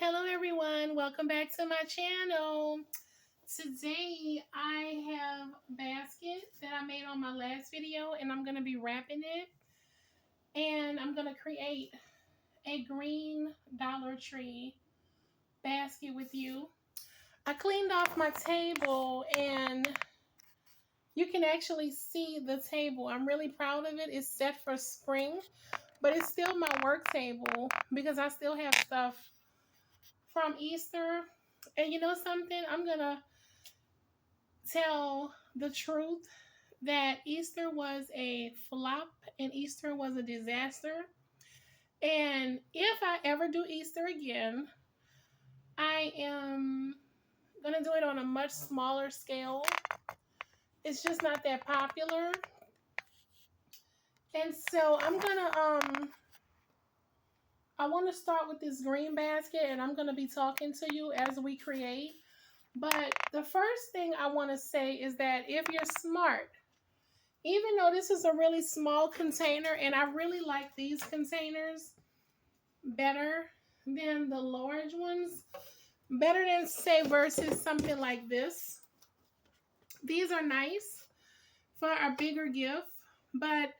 Hello everyone, welcome back to my channel. Today I have a basket that I made on my last video and I'm going to be wrapping it and I'm going to create a green Dollar Tree basket with you. I cleaned off my table and you can actually see the table. I'm really proud of it. It's set for spring, but it's still my work table because I still have stuff from Easter. And you know something? I'm going to tell the truth that Easter was a flop and Easter was a disaster. And if I ever do Easter again, I am going to do it on a much smaller scale. It's just not that popular. And so I want to start with this green basket and I'm going to be talking to you as we create. But the first thing I want to say is that if you're smart, even though this is a really small container, and I really like these containers better than the large ones, better than say versus something like this. These are nice for a bigger gift, but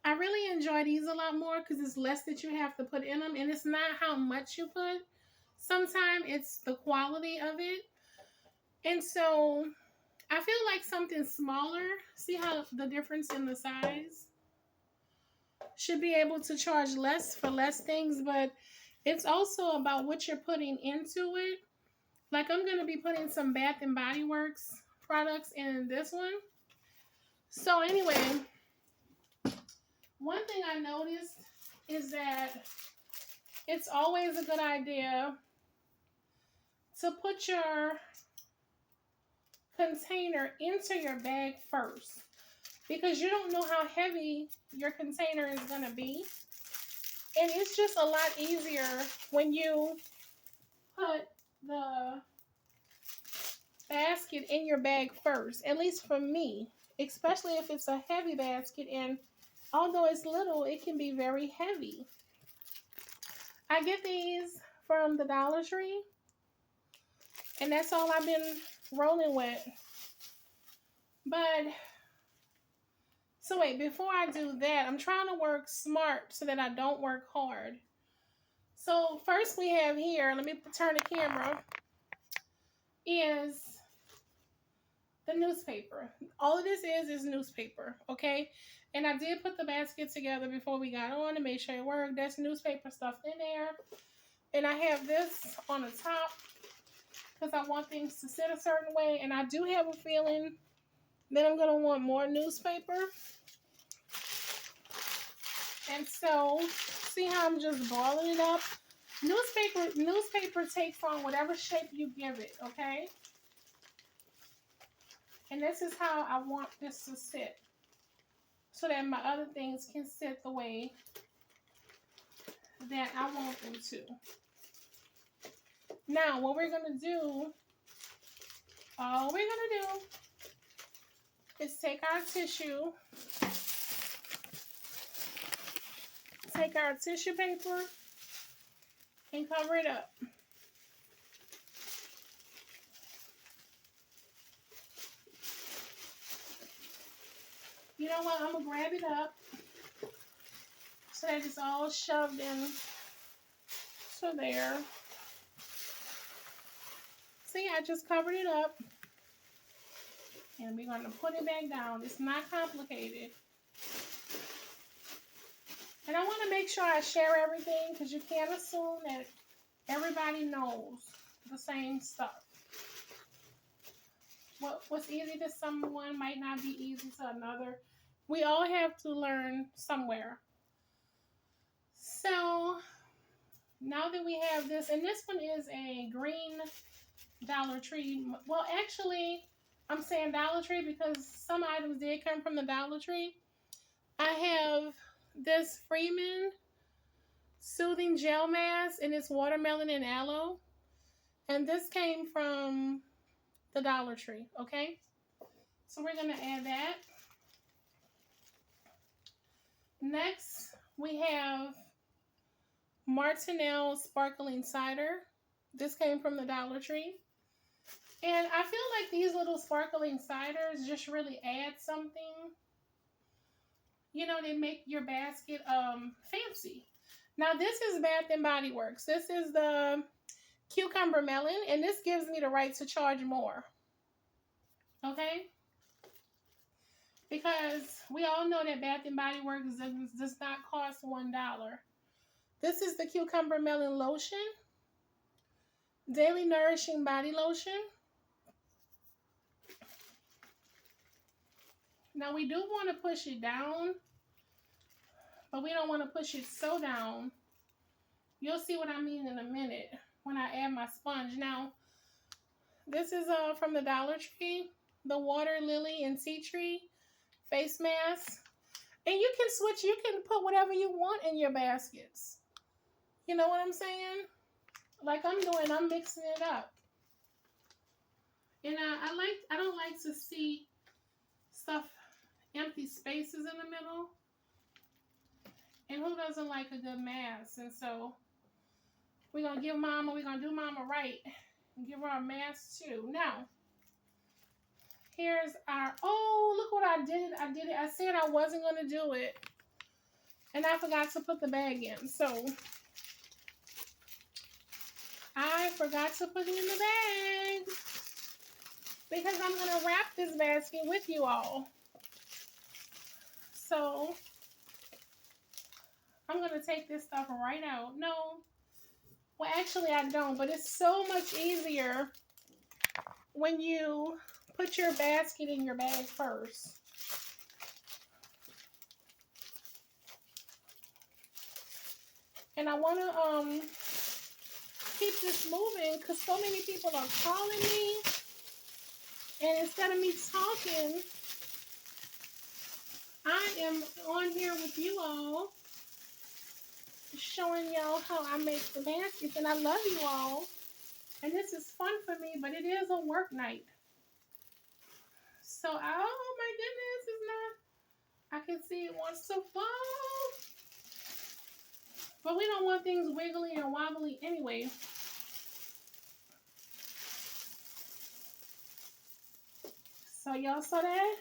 I really enjoy these a lot more because it's less that you have to put in them, and it's not how much you put. Sometimes it's the quality of it. And so I feel like something smaller, see how the difference in the size? Should be able to charge less for less things, but it's also about what you're putting into it. Like I'm going to be putting some Bath and Body Works products in this one. So anyway, one thing I noticed is that it's always a good idea to put your container into your bag first because you don't know how heavy your container is going to be. And it's just a lot easier when you put the basket in your bag first, at least for me, especially if it's a heavy basket. And although it's little, it can be very heavy. I get these from the Dollar Tree, and that's all I've been rolling with. But so wait, before I do that, I'm trying to work smart so that I don't work hard. So first we have here, let me turn the camera, is the newspaper. All of this is newspaper, okay? And I did put the basket together before we got on to make sure it worked. There's newspaper stuff in there. And I have this on the top because I want things to sit a certain way. And I do have a feeling that I'm going to want more newspaper. And so, see how I'm just balling it up? Newspaper takes on whatever shape you give it, okay? And this is how I want this to sit so that my other things can sit the way that I want them to. Now, what we're going to do, all we're going to do is take our tissue paper and cover it up. You know what? I'm going to grab it up so that it's all shoved in to there. See, I just covered it up. And we're going to put it back down. It's not complicated. And I want to make sure I share everything because you can't assume that everybody knows the same stuff. What's easy to someone might not be easy to another. We all have to learn somewhere. So now that we have this, and this one is a green Dollar Tree. Well, actually, I'm saying Dollar Tree because some items did come from the Dollar Tree. I have this Freeman Soothing Gel Mask, and it's watermelon and aloe. And this came from the Dollar Tree, okay? So we're going to add that. Next, we have Martinelle Sparkling Cider. This came from the Dollar Tree. And I feel like these little sparkling ciders just really add something. You know, they make your basket fancy. Now, this is Bath and Body Works. This is the cucumber melon, and this gives me the right to charge more. Okay? Because we all know that Bath and Body Works does not cost $1. This is the cucumber melon lotion. Daily Nourishing Body Lotion. Now, we do want to push it down, but we don't want to push it so down. You'll see what I mean in a minute when I add my sponge. Now, this is from the Dollar Tree, the Water Lily and Sea Tree face mask. And you can switch, you can put whatever you want in your baskets. You know what I'm saying? Like I'm doing, I'm mixing it up. And I don't like to see stuff, empty spaces in the middle. And who doesn't like a good mask? And so we're going to do Mama right. And give her a mask too. Now, here's our, oh, look what I did. I said I wasn't going to do it. And I forgot to put the bag in. So, I forgot to put it in the bag. Because I'm going to wrap this basket with you all. So, I'm going to take this stuff right out. No. Well, actually, I don't. But it's so much easier when you put your basket in your bag first. And I want to keep this moving because so many people are calling me. And instead of me talking, I am on here with you all, showing y'all how I make the baskets. And I love you all. And this is fun for me, but it is a work night. So, oh my goodness, it's not, I can see it wants to fall. But we don't want things wiggly and wobbly anyway. So y'all saw that?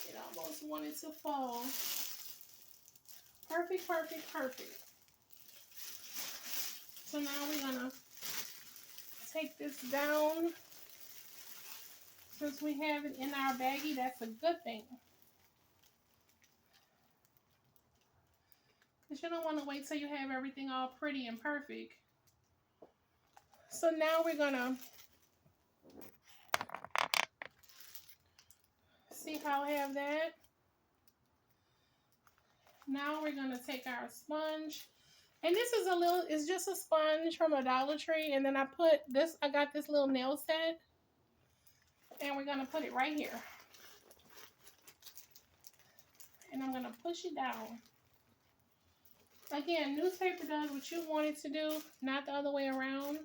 It almost wanted to fall. Perfect, perfect, perfect. So now we're gonna take this down. Since we have it in our baggie, that's a good thing. Because you don't want to wait till you have everything all pretty and perfect. So now we're gonna see how I have that. Now we're gonna take our sponge. And this is it's just a sponge from a Dollar Tree. And then I got this little nail set. And we're gonna put it right here. And I'm gonna push it down. Again, newspaper does what you want it to do, not the other way around.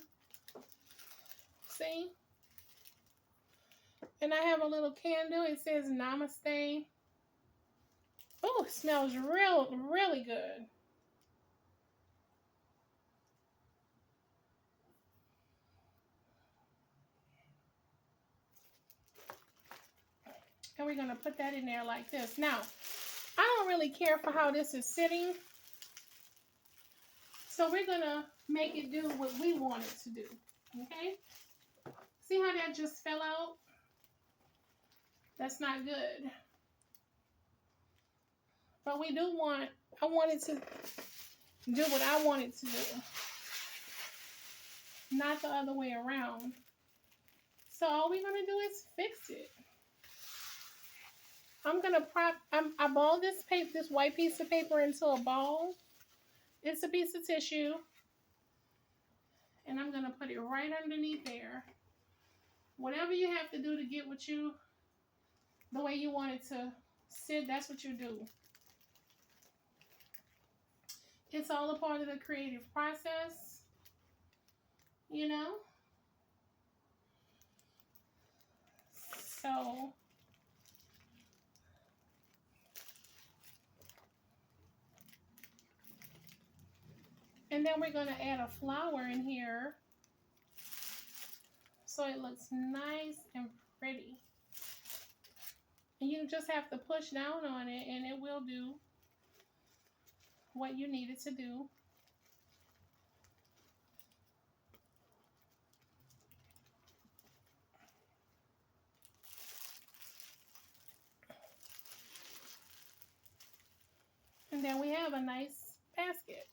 See? And I have a little candle. It says Namaste. Oh, it smells really good. And we're going to put that in there like this. Now, I don't really care for how this is sitting. So we're going to make it do what we want it to do. Okay? See how that just fell out? That's not good. But I want it to do what I want it to do. Not the other way around. So all we're going to do is fix it. I'm going to I ball this white piece of paper into a ball. It's a piece of tissue. And I'm going to put it right underneath there. Whatever you have to do to get the way you want it to sit, that's what you do. It's all a part of the creative process, you know? So, And then we're going to add a flower in here so it looks nice and pretty. And you just have to push down on it and it will do what you need it to do. And then we have a nice basket.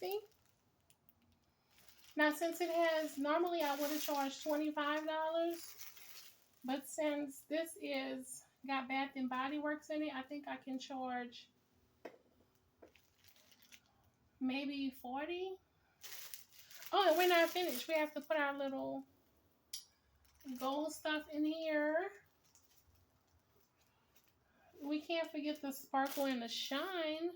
See? Now, since it has, normally I would have charged $25, but since this is got Bath and Body Works in it, I think I can charge maybe 40. Oh, and we're not finished. We have to put our little gold stuff in here. We can't forget the sparkle and the shine.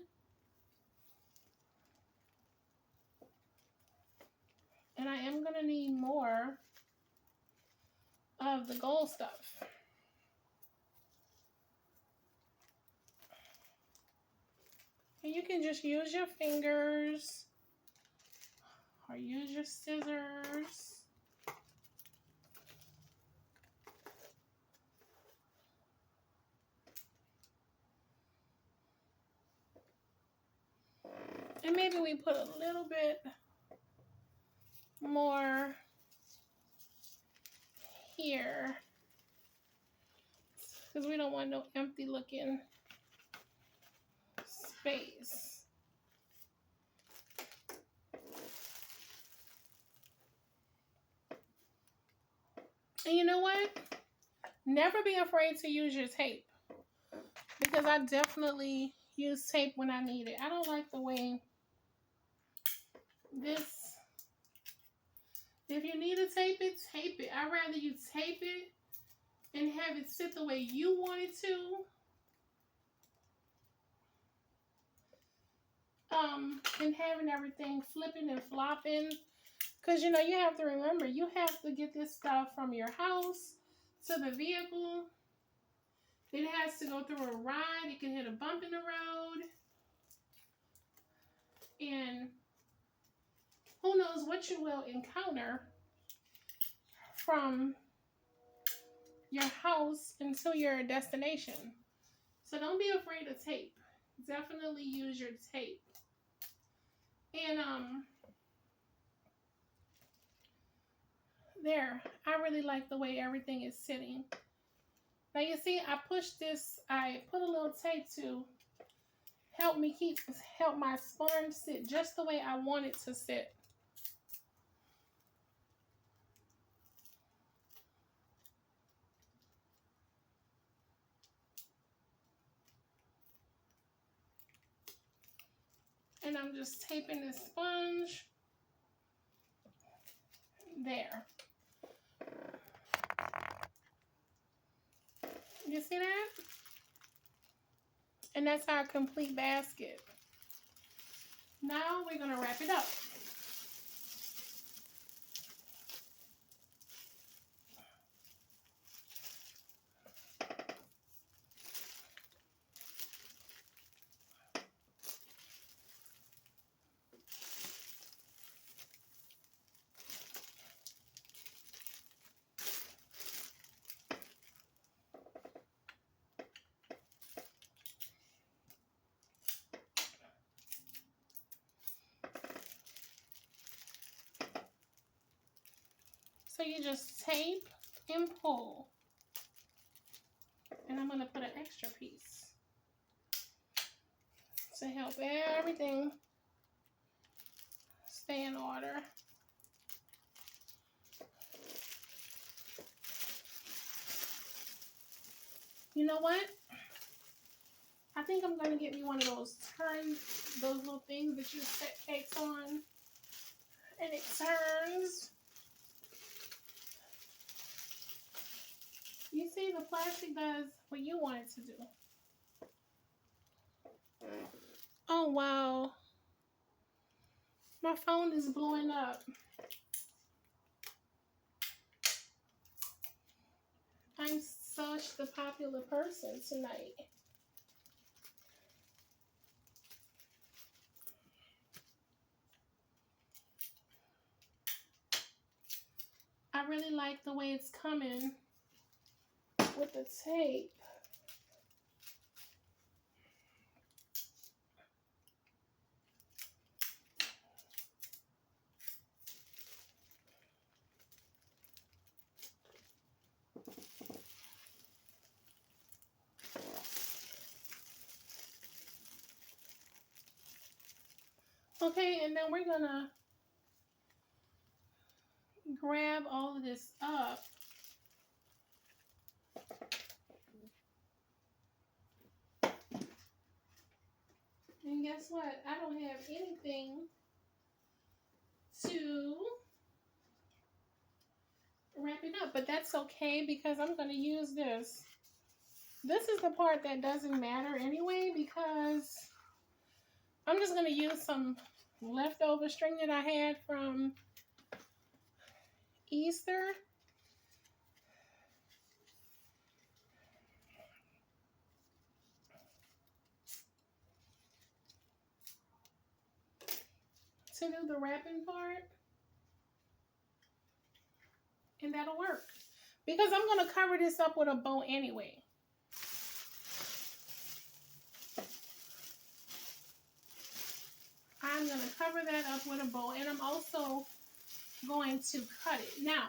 And I am going to need more of the gold stuff. And you can just use your fingers or use your scissors. And maybe we put a little bit more here because we don't want no empty looking space. And you know what? Never be afraid to use your tape because I definitely use tape when I need it. I don't like the way this. If you need to tape it, tape it. I'd rather you tape it and have it sit the way you want it to. And having everything flipping and flopping. Because, you know, you have to remember, you have to get this stuff from your house to the vehicle. It has to go through a ride. It can hit a bump in the road. And who knows what you will encounter from your house until your destination. So don't be afraid of tape. Definitely use your tape. And there, I really like the way everything is sitting. Now you see, I pushed this, I put a little tape to help my sponge sit just the way I want it to sit. And I'm just taping this sponge there. You see that? And that's our complete basket. Now we're going to wrap it up. So you just tape and pull. And I'm going to put an extra piece to help everything stay in order. You know what? I think I'm going to get me one of those those little things that you set cakes on. And it turns. You see, the plastic does what you want it to do. Oh, wow. My phone is blowing up. I'm such the popular person tonight. I really like the way it's coming with the tape. Okay, and then we're gonna grab all of this up. And guess what? I don't have anything to wrap it up, but that's okay because I'm gonna use this. This is the part that doesn't matter anyway because I'm just gonna use some leftover string that I had from Easter. To do the wrapping part, and that'll work because I'm going to cover this up with a bow anyway. I'm going to cover that up with a bow, and I'm also going to cut it. Now,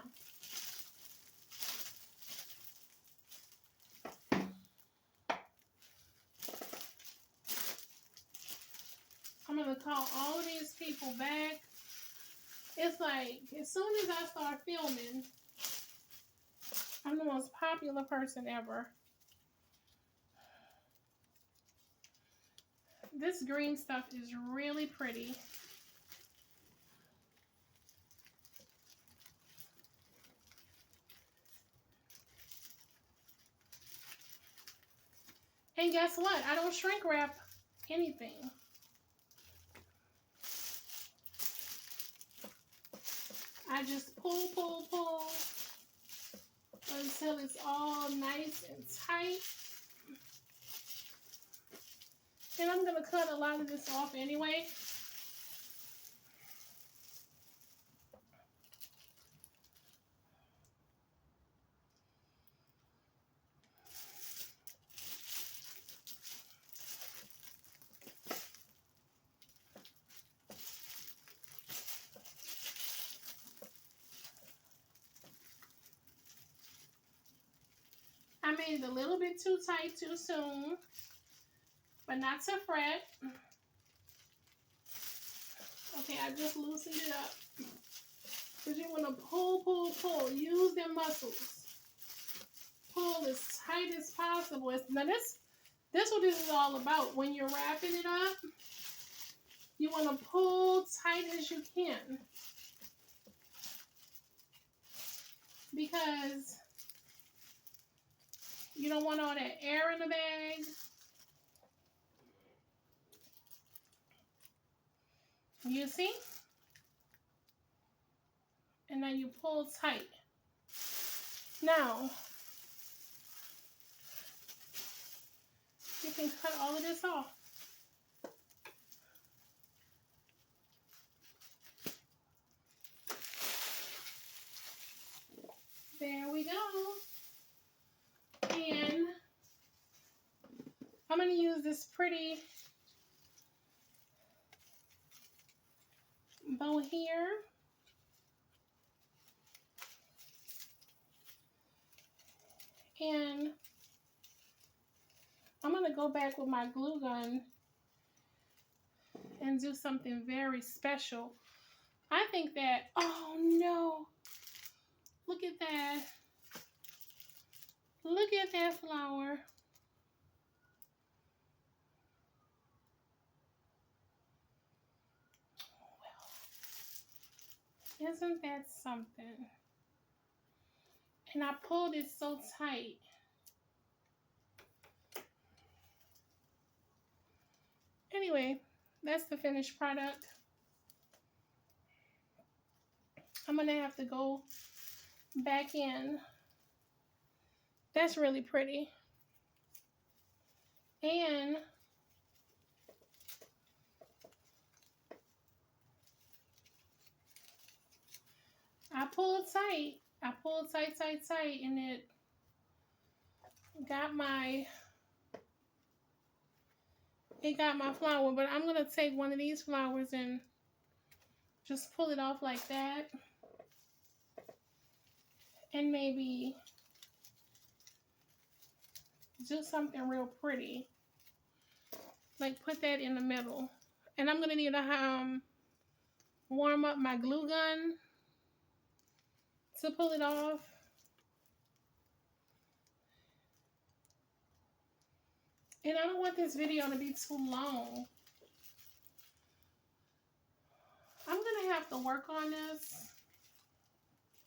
I'm going to call all these people back. It's like, as soon as I start filming, I'm the most popular person ever. This green stuff is really pretty. And guess what? I don't shrink wrap anything. I just pull until it's all nice and tight. And I'm going to cut a lot of this off anyway. I made it a little bit too tight too soon, but not to fret. Okay, I just loosened it up. Because you want to pull. Use them muscles. Pull as tight as possible. Now this what this is all about. When you're wrapping it up, you want to pull tight as you can. Because you don't want all that air in the bag. You see? And then you pull tight. Now, you can cut all of this off. There we go. And I'm going to use this pretty bow here. And I'm going to go back with my glue gun and do something very special. I think that, oh no, look at that. Look at that flower. Isn't that something? And I pulled it so tight. Anyway, that's the finished product. I'm gonna have to go back in. That's really pretty. And I pulled tight. I pulled tight, tight, tight, and it got my flower. But I'm gonna take one of these flowers and just pull it off like that, and maybe do something real pretty, like put that in the middle. And I'm gonna need to warm up my glue gun to pull it off. And I don't want this video to be too long. I'm gonna have to work on this.